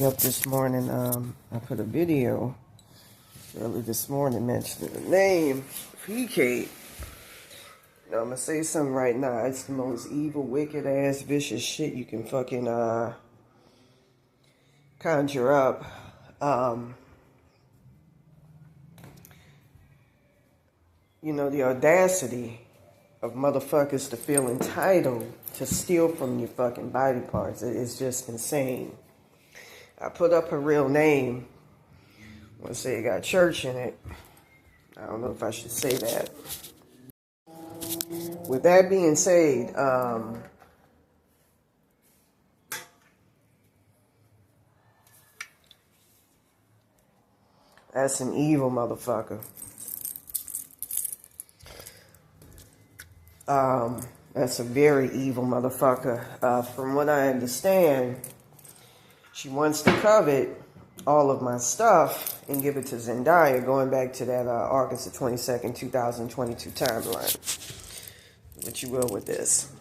Up this morning, I put a video early this morning mentioning the name of Hekate. Now, I'm gonna say something right now. It's the most evil, wicked ass, vicious shit you can fucking conjure up. You know, the audacity of motherfuckers to feel entitled to steal from your fucking body parts. It is just insane. I put up her real name. I want to say it got church in it. I don't know if I should say that. With that being said, that's an evil motherfucker. That's a very evil motherfucker. From what I understand, she wants to covet all of my stuff and give it to Zendaya, going back to that August the 22nd, 2022 timeline. What you will with this.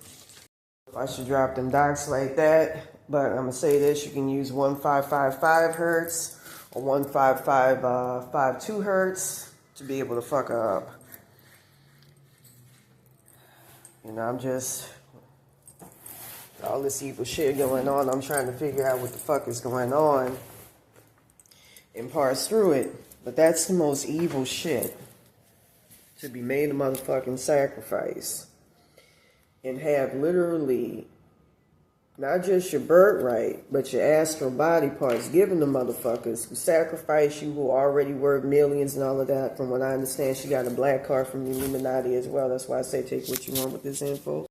I should drop them dots like that, but I'm going to say this. You can use 1555 hertz or 15552 hertz to be able to fuck her up. You know, I'm just... all this evil shit going on, I'm trying to figure out what the fuck is going on and parse through it. But that's the most evil shit. To be made a motherfucking sacrifice and have literally not just your birthright, but your astral body parts given to motherfuckers who sacrifice you, who already worth millions and all of that. From what I understand, she got a black card from the Illuminati as well. That's why I say take what you want with this info.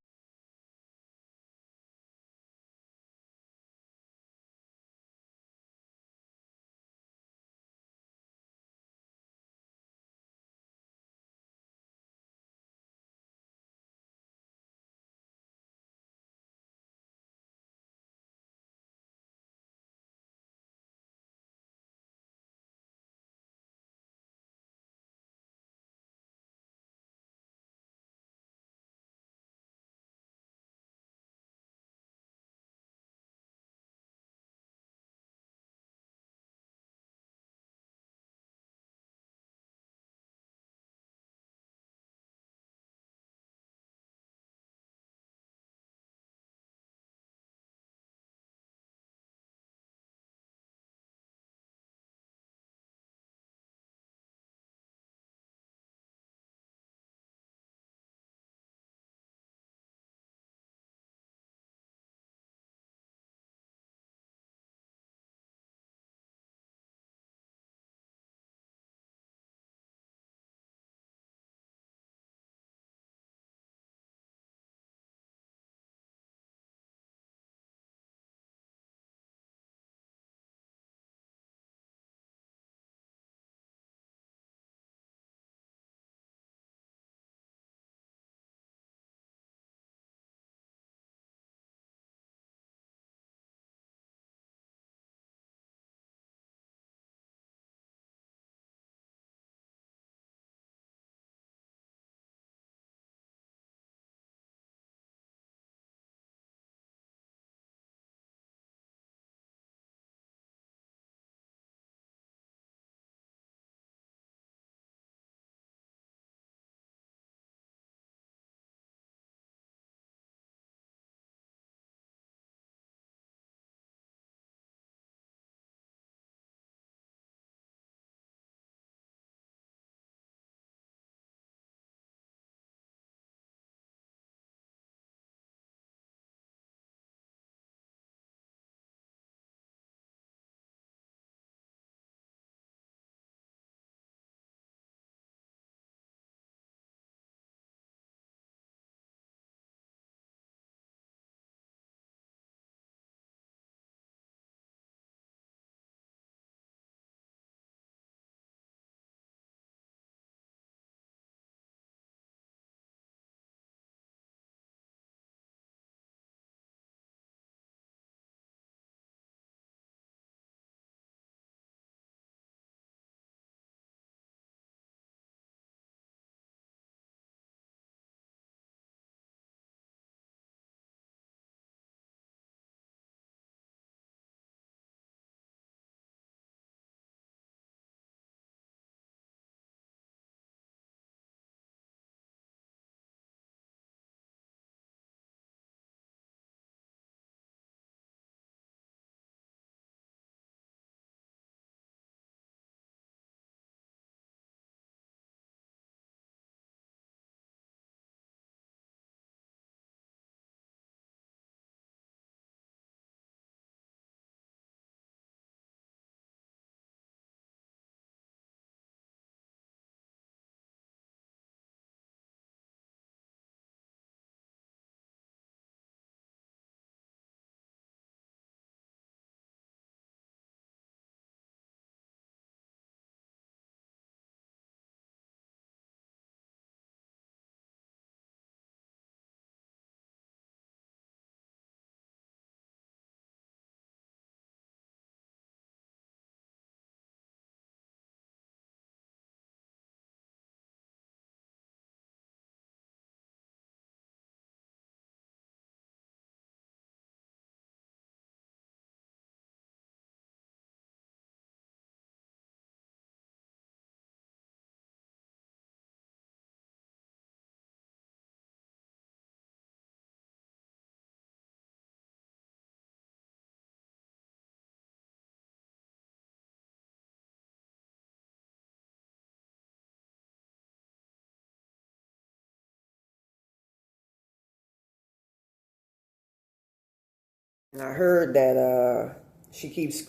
And I heard that she keeps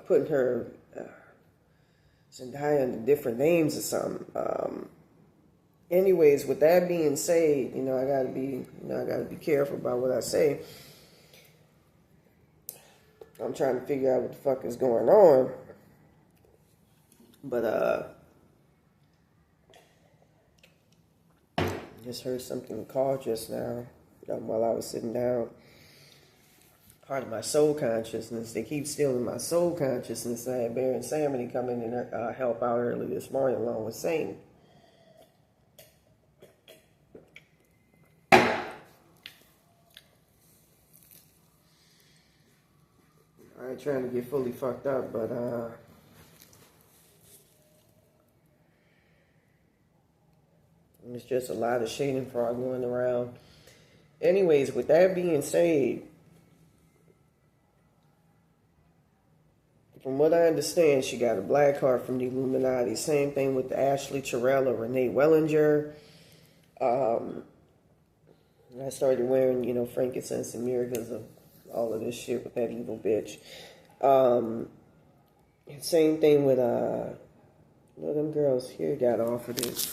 putting her Zendaya under different names or something. Anyways, with that being said, I gotta be careful about what I say. I'm trying to figure out what the fuck is going on. But just heard something call just now while I was sitting down. Part of my soul consciousness. They keep stealing my soul consciousness. I had Bear and Sammy come in and help out early this morning along with Saint. I ain't trying to get fully fucked up, but it's just a lot of shading frog going around. Anyways, with that being said, from what I understand, she got a black heart from the Illuminati. Same thing with the Ashley Terrell or Renee Wellinger. I started wearing, frankincense and myrrh because of all of this shit with that evil bitch. Same thing with, them girls here got offered it.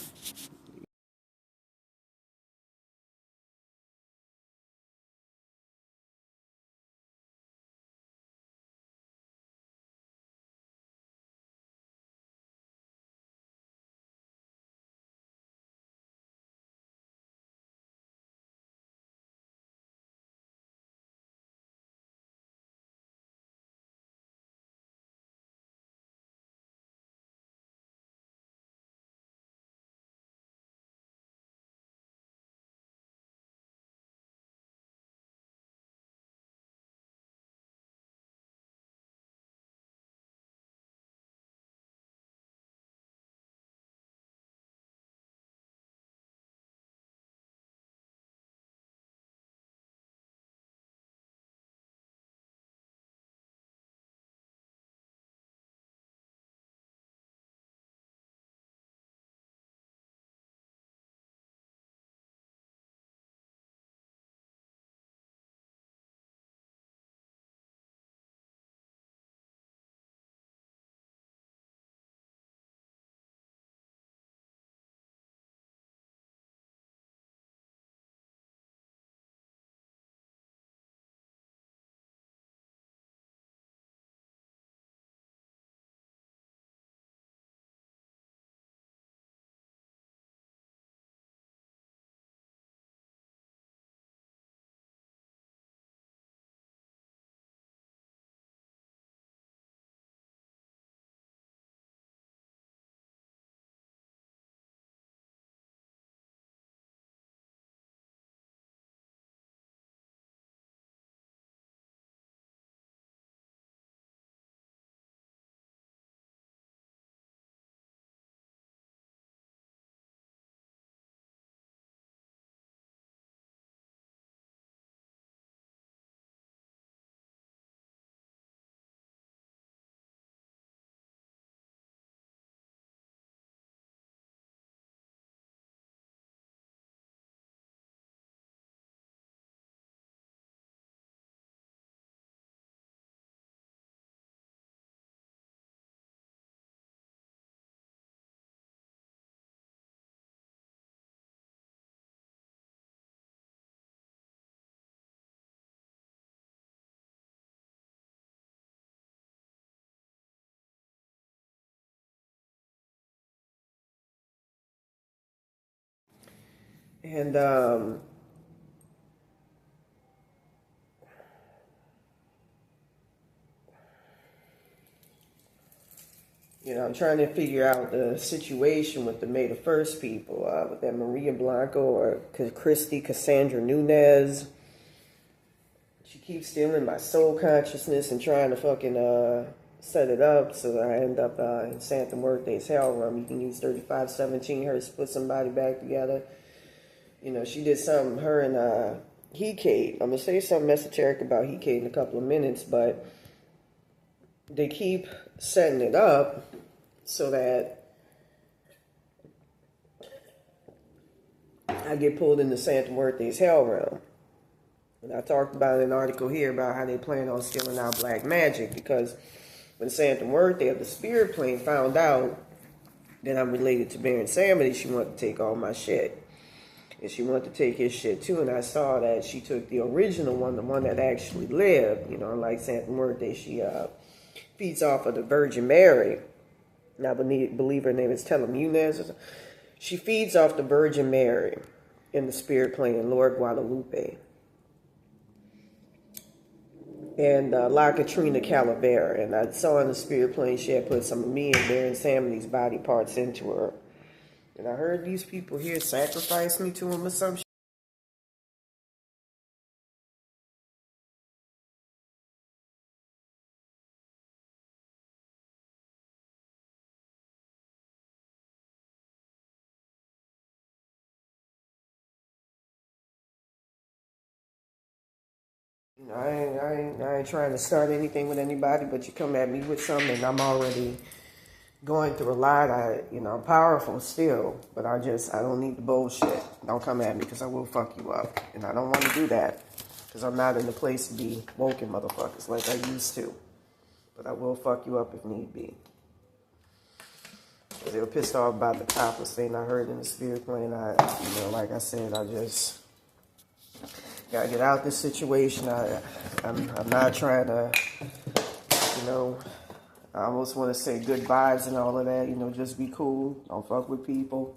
And, I'm trying to figure out the situation with the May the 1st people, with that Maria Blanco or Christy Cassandra Nunez. She keeps stealing my soul consciousness and trying to fucking set it up so that I end up in Santa Muerte's hell room. You can use 3517 hertz to put somebody back together. She did something, her and Hekate. I'm going to say something esoteric about Hekate in a couple of minutes, but they keep setting it up so that I get pulled into Santa Muerte's hell realm. And I talked about in an article here about how they plan on stealing out black magic, because when Santa Muerte of the spirit plane found out that I'm related to Baron Samedi, she wanted to take all my shit. And she wanted to take his shit too, and I saw that she took the original one, the one that actually lived. You know, like Santa Muerte, she feeds off of the Virgin Mary. And I believe her name is Telemunes. She feeds off the Virgin Mary in the spirit plane, Lord Guadalupe. And La Katrina Calavera. And I saw in the spirit plane she had put some of me and Baron Samedi's body parts into her. And I heard these people here sacrifice me to him or some shit. You know, I ain't trying to start anything with anybody, but you come at me with something and I'm already going through a lot. I'm powerful still, but I don't need the bullshit. Don't come at me, because I will fuck you up. And I don't want to do that, because I'm not in the place to be woken motherfuckers like I used to. But I will fuck you up if need be. Because they were pissed off about the topless thing I heard in the spirit plane. Like I said, I just gotta get out this situation. I'm not trying to, I almost want to say good vibes and all of that, just be cool. Don't fuck with people.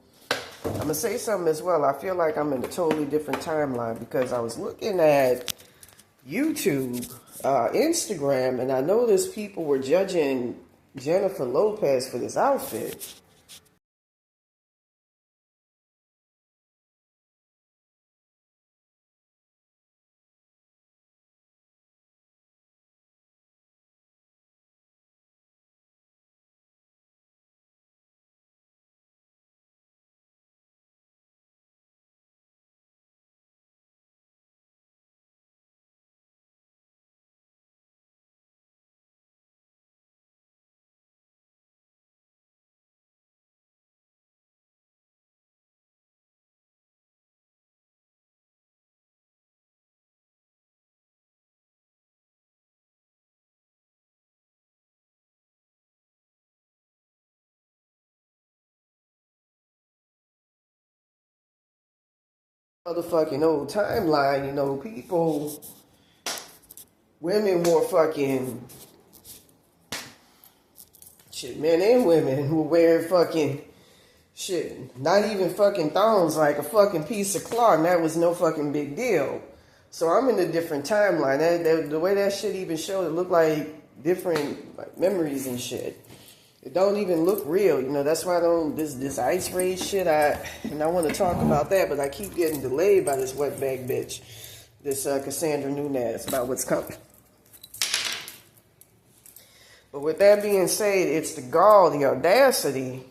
I'm going to say something as well. I feel like I'm in a totally different timeline, because I was looking at YouTube, Instagram, and I noticed people were judging Jennifer Lopez for this outfit. Motherfucking old timeline, people, women wore fucking, shit, men and women who wear fucking, shit, not even fucking thongs, like a fucking piece of cloth, and that was no fucking big deal. So I'm in a different timeline. The way that shit even showed, it looked like different memories and shit. It don't even look real, That's why I don't this ice rage shit. I want to talk about that, but I keep getting delayed by this wetback bitch, this Cassandra Nunez, about what's coming. But with that being said, it's the gall, the audacity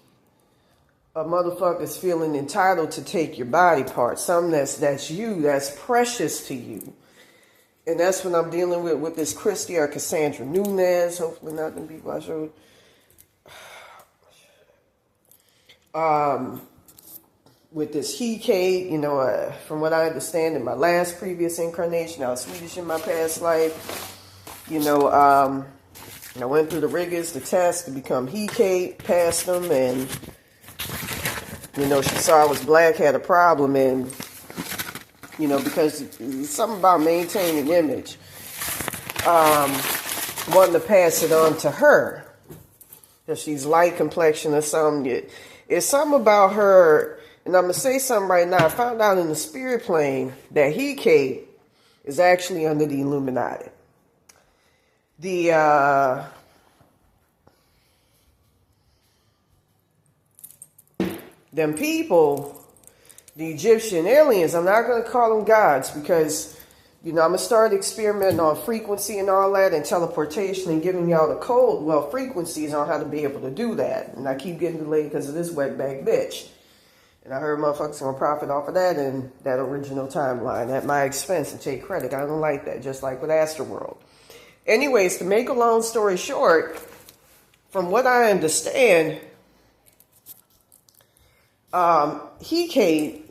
of motherfuckers feeling entitled to take your body parts, something that's you, that's precious to you. And that's what I'm dealing with this Christy or Cassandra Nunez. Hopefully not the people I showed. With this Hekate, from what I understand in my last previous incarnation, I was Swedish in my past life. I went through the rigors, the tests to become Hekate, passed them, and, she saw I was black, had a problem, and, because it's something about maintaining image, wanting to pass it on to her. If she's light complexion or something, it's something about her, and I'm going to say something right now. I found out in the spirit plane that Hekate is actually under the Illuminati. Them people, the Egyptian aliens, I'm not going to call them gods, because, I'm going to start experimenting on frequency and all that, and teleportation, and giving y'all the code, frequencies on how to be able to do that. And I keep getting delayed because of this wetback bitch. And I heard motherfuckers going to profit off of that in that original timeline at my expense and take credit. I don't like that, just like with Astroworld. Anyways, to make a long story short, from what I understand, Hekate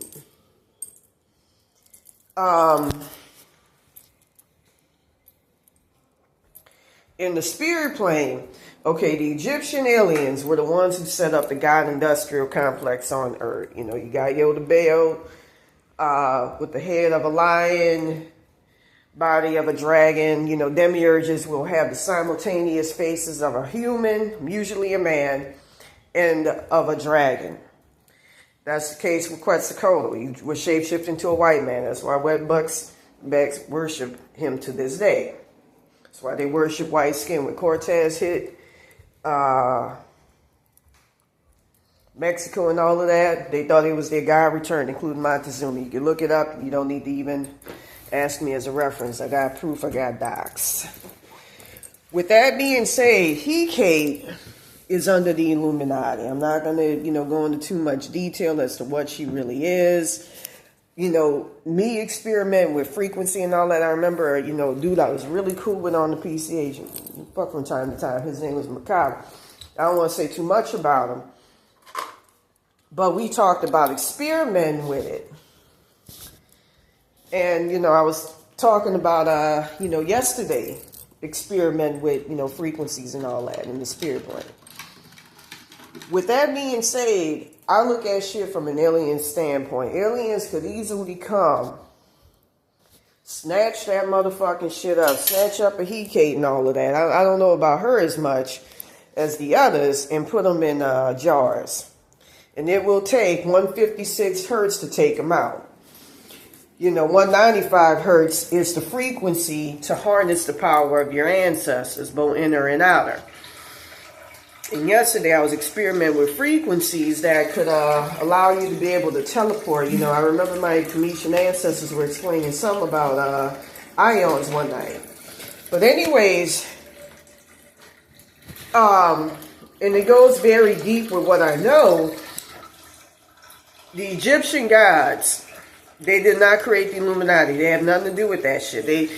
in the spirit plane, okay, the Egyptian aliens were the ones who set up the God industrial complex on Earth. You know, you got Yoda Bail with the head of a lion, body of a dragon. You know, demiurges will have the simultaneous faces of a human, usually a man, and of a dragon. That's the case with Quetzalcoatl. He was shapeshifted into a white man. That's why wetbacks worship him to this day. That's why they worship white skin. When Cortez hit Mexico and all of that, they thought it was their God returned, including Montezuma. You can look it up. You don't need to even ask me as a reference. I got proof. I got docs. With that being said, Hekate is under the Illuminati. I'm not going to, go into too much detail as to what she really is. Me experimenting with frequency and all that. I remember, dude I was really cool with on the PCH. Fuck from time to time. His name was Macabre. I don't want to say too much about him. But we talked about experimenting with it. And, I was talking about, yesterday, experiment with, frequencies and all that in the spirit plane. With that being said, I look at shit from an alien standpoint. Aliens could easily come, snatch that motherfucking shit up, snatch up a Hekate and all of that. I don't know about her as much as the others, and put them in jars. And it will take 156 hertz to take them out. 195 hertz is the frequency to harness the power of your ancestors, both inner and outer. And yesterday I was experimenting with frequencies that could allow you to be able to teleport. I remember my Cometian ancestors were explaining something about ions one night. But anyways, and it goes very deep with what I know. The Egyptian gods, they did not create the Illuminati. They have nothing to do with that shit.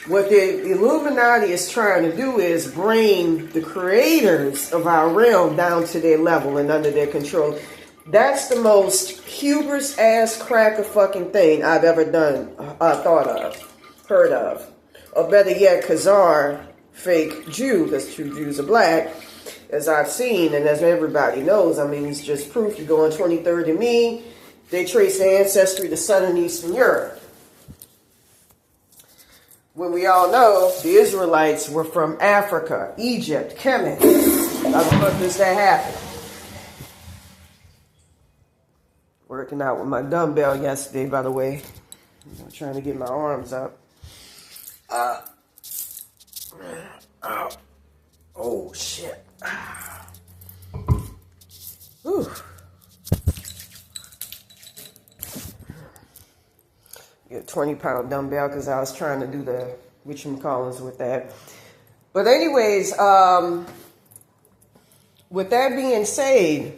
What the Illuminati is trying to do is bring the creators of our realm down to their level and under their control. That's the most hubris ass cracker fucking thing I've ever done, thought of, heard of. Or better yet, Khazar, fake Jew, because true Jews are black, as I've seen and as everybody knows. I mean, it's just proof. You go on 23andMe, they trace their ancestry to Southern Eastern Europe. When we all know the Israelites were from Africa, Egypt, Kemet. How the fuck does that happen? Working out with my dumbbell yesterday, by the way. Trying to get my arms up. Oh, shit. Whew. Get a 20-pound dumbbell because I was trying to do the whatchamacallits with that. But anyways, with that being said,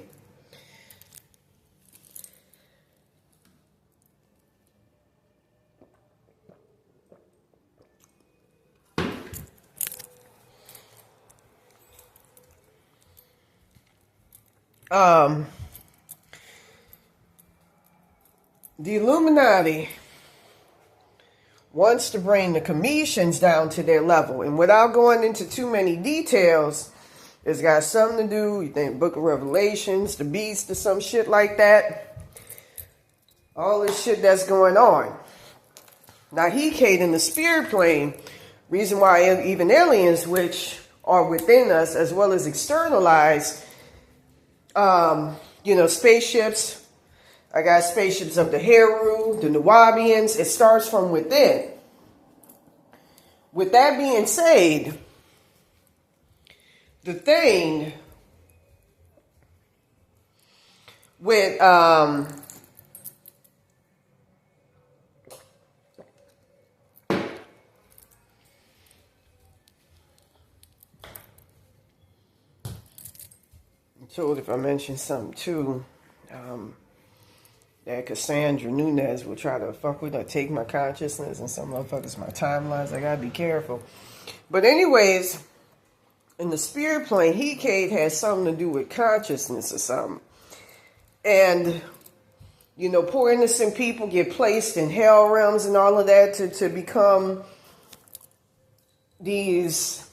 the Illuminati wants to bring the Cometians down to their level. And without going into too many details, it's got something to do, you think Book of Revelations, the Beast, or some shit like that. All this shit that's going on. Now, Hekate in the spirit plane, reason why even aliens, which are within us, as well as externalized, spaceships. I got spaceships of the Heru, the Nuwabians. It starts from within. With that being said, the thing with I told if I mention something too, that Cassandra Nunez will try to fuck with or take my consciousness, and some motherfuckers my timelines. I gotta be careful. But anyways, in the spirit plane, Hekate has something to do with consciousness or something. And, poor innocent people get placed in hell realms and all of that to become these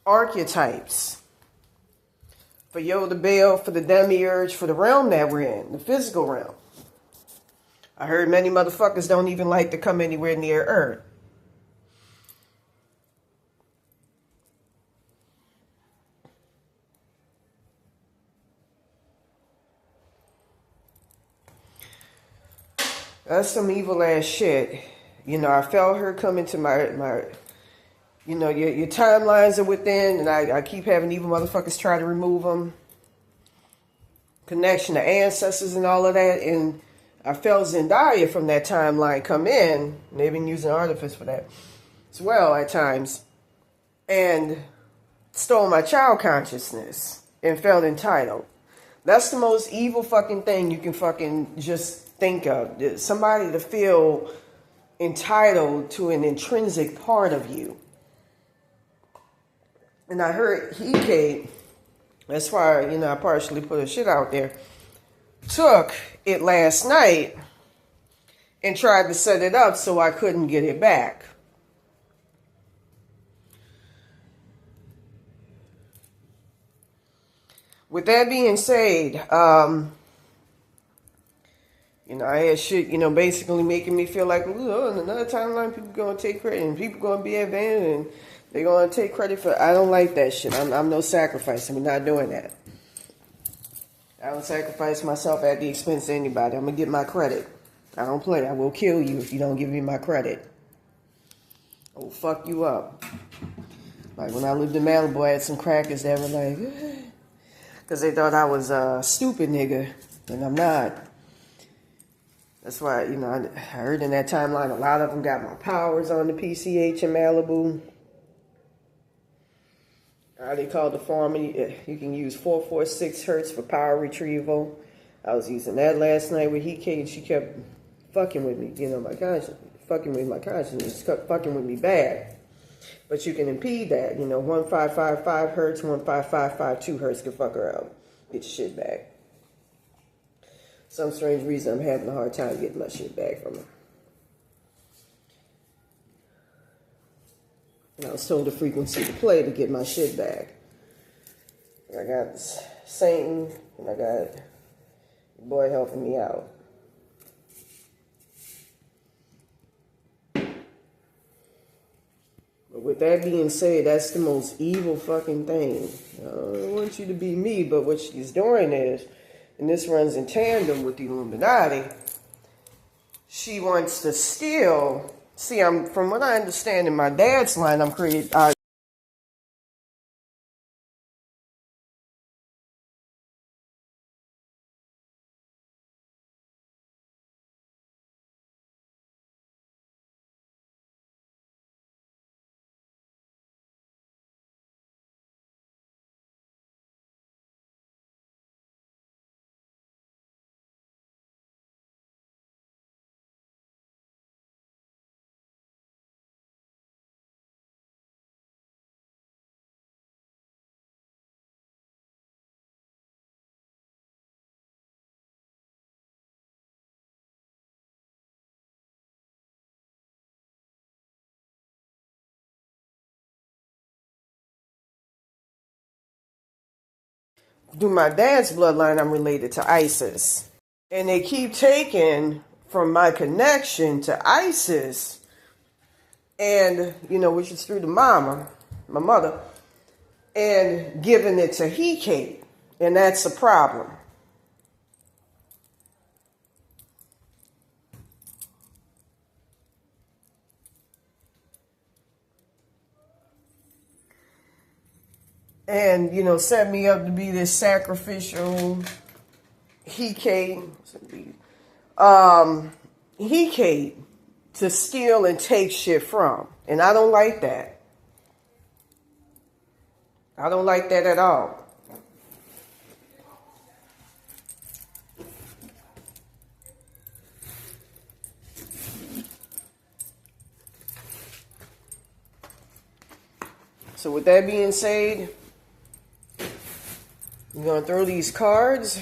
archetypes. For Yoda Bale, for the demiurge, for the realm that we're in, the physical realm. I heard many motherfuckers don't even like to come anywhere near Earth. That's some evil ass shit. You know, I felt her come into my you know, your timelines are within, and I keep having evil motherfuckers try to remove them. Connection to ancestors and all of that, and I felt Zendaya from that timeline come in. And they've been using artifice for that as well at times. And stole my child consciousness and felt entitled. That's the most evil fucking thing you can fucking just think of. Somebody to feel entitled to an intrinsic part of you. And I heard Hekate, that's why, you know, I partially put a shit out there, took it last night and tried to set it up so I couldn't get it back. With that being said, you know, I had shit, you know, basically making me feel like, oh, in another timeline, people going to take credit and people going to be advanced and they're going to take credit for, I don't like that shit. I'm no sacrifice. I'm not doing that. I don't sacrifice myself at the expense of anybody. I'm going to get my credit. I don't play. I will kill you if you don't give me my credit. I will fuck you up. Like when I lived in Malibu, I had some crackers that were like, because they thought I was a stupid nigga, and I'm not. That's why, you know, I heard in that timeline, a lot of them got my powers on the PCH in Malibu. They called the farmer, you can use 446 hertz for power retrieval. I was using that last night with Hekate. She kept fucking with me, you know, my conscience, fucking with my consciousness, fucking with me bad. But you can impede that, you know, 1555 hertz, 15552 hertz can fuck her out. Get your shit back. Some strange reason I'm having a hard time getting my shit back from her. And I was told the frequency to play to get my shit back. I got Satan, and I got the boy helping me out. But with that being said, that's the most evil fucking thing. I don't want you to be me, but what she's doing is, and this runs in tandem with the Illuminati, she wants to steal. See, from what I understand in my dad's line, I'm creating. Through my dad's bloodline, I'm related to ISIS. And they keep taking from my connection to ISIS, and, you know, which is through the mama, my mother, and giving it to Hekate. And that's a problem. And, you know, set me up to be this sacrificial Hekate, Hekate to steal and take shit from. And I don't like that. I don't like that at all. So with that being said, I'm going to throw these cards.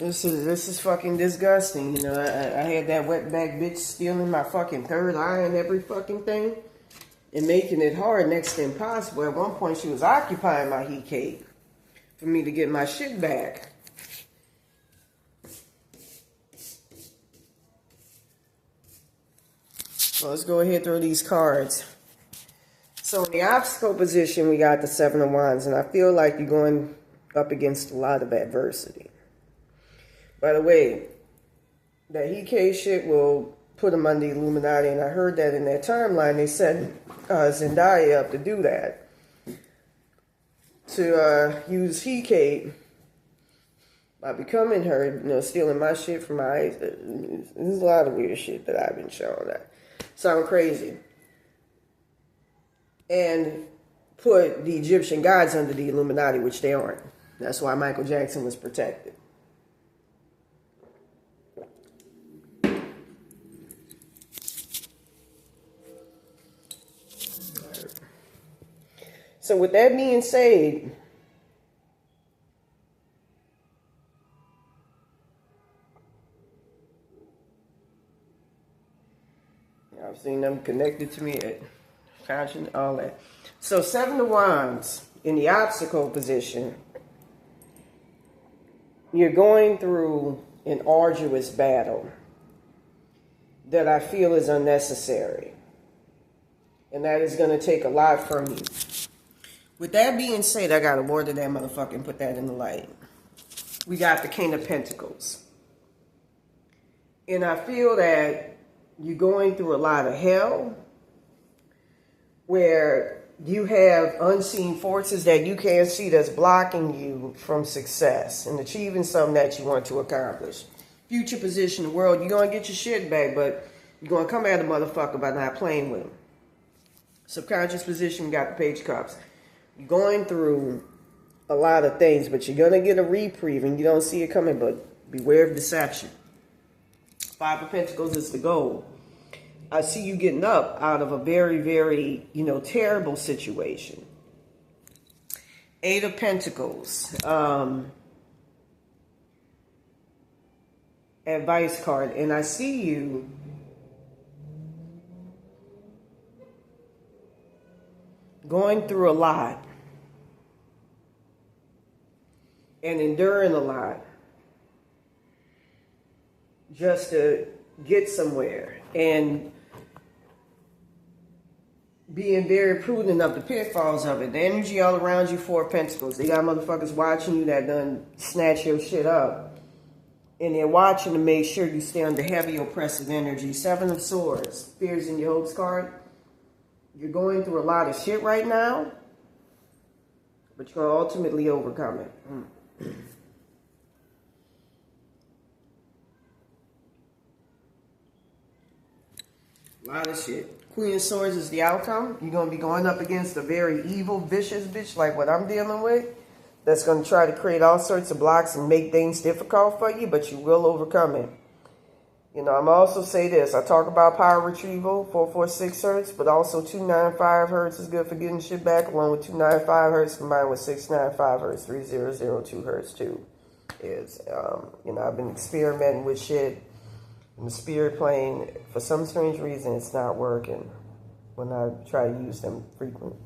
This is fucking disgusting. You know, I had that wetback bitch stealing my fucking third eye and every fucking thing, and making it hard, next to impossible. At one point, she was occupying my Hekate for me to get my shit back. So let's go ahead through these cards. So in the obstacle position, we got the Seven of Wands, and I feel like you're going up against a lot of adversity. By the way, that Hekate shit will put them under the Illuminati, and I heard that in their timeline they set Zendaya up to do that. To use Hekate by becoming her, you know, stealing my shit from my eyes. There's a lot of weird shit that I've been shown that sound crazy. And put the Egyptian gods under the Illuminati, which they aren't. That's why Michael Jackson was protected. So with that being said, I've seen them connected to me at conscience, all that. So Seven of Wands in the obstacle position, you're going through an arduous battle that I feel is unnecessary. And that is going to take a lot from you. With that being said, I got to water that motherfucker and put that in the light. We got the King of Pentacles. And I feel that you're going through a lot of hell where you have unseen forces that you can't see that's blocking you from success and achieving something that you want to accomplish. Future position in the world, you're going to get your shit back, but you're going to come at a motherfucker by not playing with him. Subconscious position, we got the Page of Cups. You're going through a lot of things, but you're going to get a reprieve and you don't see it coming, but beware of deception. Five of Pentacles is the goal. I see you getting up out of a very, very, terrible situation. Eight of Pentacles. Advice card. And I see you going through a lot and enduring a lot just to get somewhere, and being very prudent of the pitfalls of it. The energy all around you, Four of Pentacles. They got motherfuckers watching you that done snatch your shit up. And they're watching to make sure you stay under heavy oppressive energy. Seven of Swords. Fears in your hopes card. You're going through a lot of shit right now, but you're going to ultimately overcome it. A lot of shit. Queen of Swords is the outcome. You're going to be going up against a very evil, vicious bitch like what I'm dealing with. That's going to try to create all sorts of blocks and make things difficult for you, but you will overcome it. I'm also say this. I talk about power retrieval, 446 hertz, but also 295 hertz is good for getting shit back, along with 295 hertz combined with 695 hertz, 3002 hertz too. I've been experimenting with shit in the spirit plane. For some strange reason, it's not working when I try to use them frequently.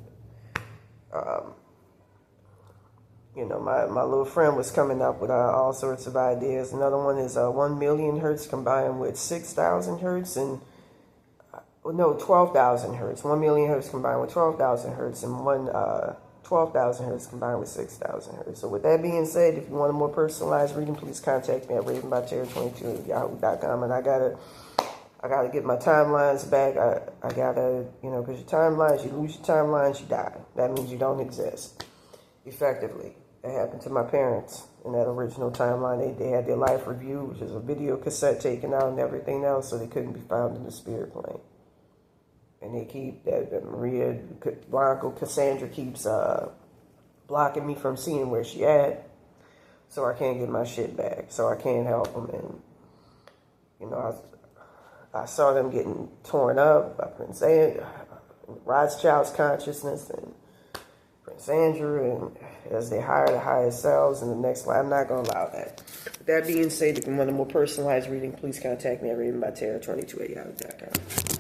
My little friend was coming up with all sorts of ideas. Another one is 1 million hertz combined with 6,000 hertz and 12,000 hertz. 1 million hertz combined with 12,000 hertz and 12,000 hertz combined with 6,000 hertz. So with that being said, if you want a more personalized reading, please contact me at ravenbyterror22@yahoo.com. And I gotta get my timelines back. I gotta, because your timelines, you lose your timelines, you die. That means you don't exist. Effectively. That happened to my parents in that original timeline. They had their life review, which is a video cassette taken out and everything else, so they couldn't be found in the spirit plane. And they keep that Maria Blanco Cassandra keeps blocking me from seeing where she at, so I can't get my shit back. So I can't help them. And I saw them getting torn up by Prince Rothschild's consciousness and Sandra, and as they hire the higher selves in the next life. I'm not going to allow that. With that being said, if you want a more personalized reading, please contact me at readingbytarot22@yahoo.com.